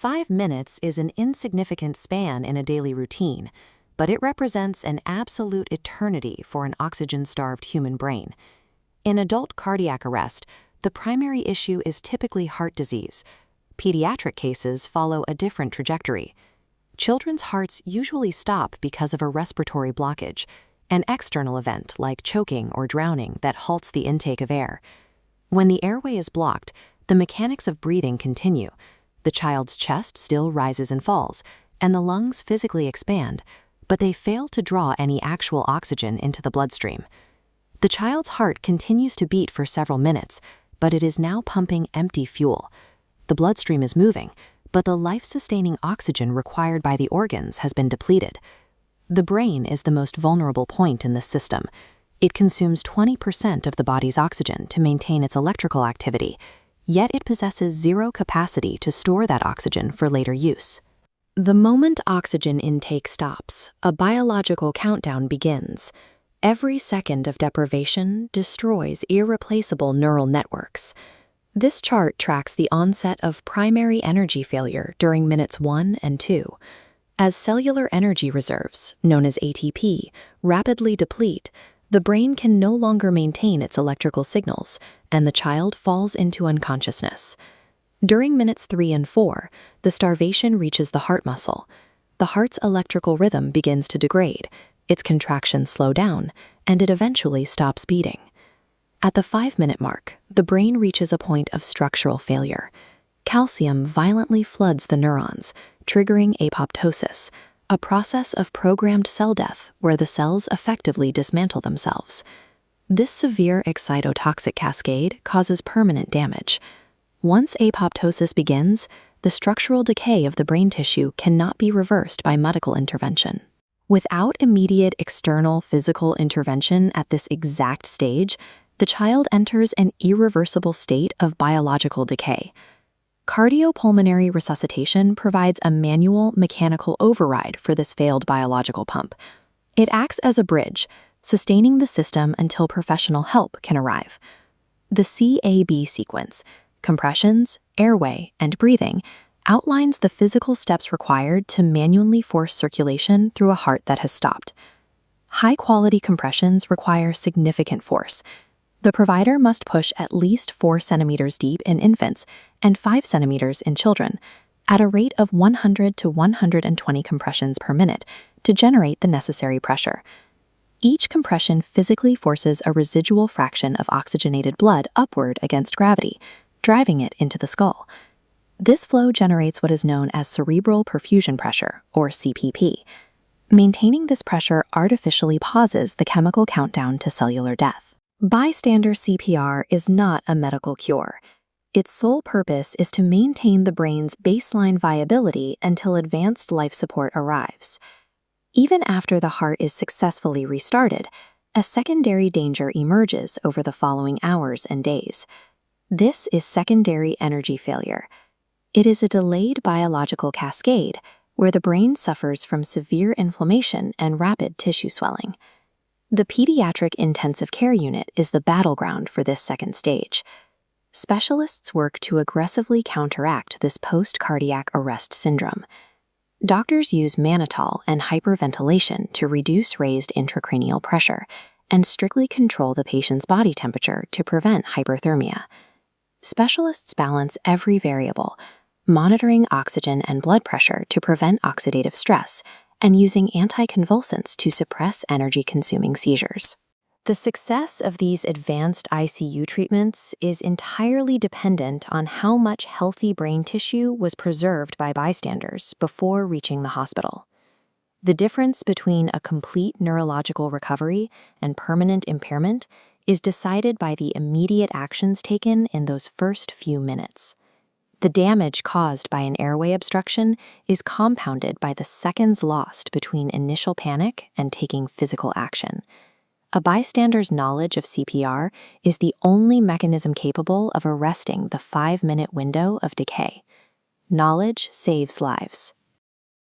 5 minutes is an insignificant span in a daily routine, but it represents an absolute eternity for an oxygen-starved human brain. In adult cardiac arrest, the primary issue is typically heart disease. Pediatric cases follow a different trajectory. Children's hearts usually stop because of a respiratory blockage, an external event like choking or drowning that halts the intake of air. When the airway is blocked, the mechanics of breathing continue. The child's chest still rises and falls, and the lungs physically expand, but they fail to draw any actual oxygen into the bloodstream. The child's heart continues to beat for several minutes, but it is now pumping empty fuel. The bloodstream is moving, but the life-sustaining oxygen required by the organs has been depleted. The brain is the most vulnerable point in this system. It consumes 20% of the body's oxygen to maintain its electrical activity, yet it possesses zero capacity to store that oxygen for later use. The moment oxygen intake stops, a biological countdown begins. Every second of deprivation destroys irreplaceable neural networks. This chart tracks the onset of primary energy failure during minutes 1 and 2. As cellular energy reserves, known as ATP, rapidly deplete, the brain can no longer maintain its electrical signals, and the child falls into unconsciousness. During minutes 3 and 4, the starvation reaches the heart muscle. The heart's electrical rhythm begins to degrade, its contractions slow down, and it eventually stops beating. At the 5-minute mark, the brain reaches a point of structural failure. Calcium violently floods the neurons, triggering apoptosis, a process of programmed cell death where the cells effectively dismantle themselves. This severe excitotoxic cascade causes permanent damage. Once apoptosis begins, the structural decay of the brain tissue cannot be reversed by medical intervention. Without immediate external physical intervention at this exact stage, the child enters an irreversible state of biological decay. Cardiopulmonary resuscitation provides a manual mechanical override for this failed biological pump. It acts as a bridge, sustaining the system until professional help can arrive. The CAB sequence, compressions, airway, and breathing, outlines the physical steps required to manually force circulation through a heart that has stopped. High-quality compressions require significant force. The provider must push at least 4 centimeters deep in infants and 5 centimeters in children, at a rate of 100 to 120 compressions per minute to generate the necessary pressure. Each compression physically forces a residual fraction of oxygenated blood upward against gravity, driving it into the skull. This flow generates what is known as cerebral perfusion pressure, or CPP. Maintaining this pressure artificially pauses the chemical countdown to cellular death. Bystander CPR is not a medical cure. Its sole purpose is to maintain the brain's baseline viability until advanced life support arrives. Even after the heart is successfully restarted, a secondary danger emerges over the following hours and days. This is secondary energy failure. It is a delayed biological cascade where the brain suffers from severe inflammation and rapid tissue swelling. The pediatric intensive care unit is the battleground for this second stage. Specialists work to aggressively counteract this post-cardiac arrest syndrome. Doctors use mannitol and hyperventilation to reduce raised intracranial pressure and strictly control the patient's body temperature to prevent hyperthermia. Specialists balance every variable, monitoring oxygen and blood pressure to prevent oxidative stress, and using anticonvulsants to suppress energy-consuming seizures. The success of these advanced ICU treatments is entirely dependent on how much healthy brain tissue was preserved by bystanders before reaching the hospital. The difference between a complete neurological recovery and permanent impairment is decided by the immediate actions taken in those first few minutes. The damage caused by an airway obstruction is compounded by the seconds lost between initial panic and taking physical action. A bystander's knowledge of CPR is the only mechanism capable of arresting the 5-minute window of decay. Knowledge saves lives.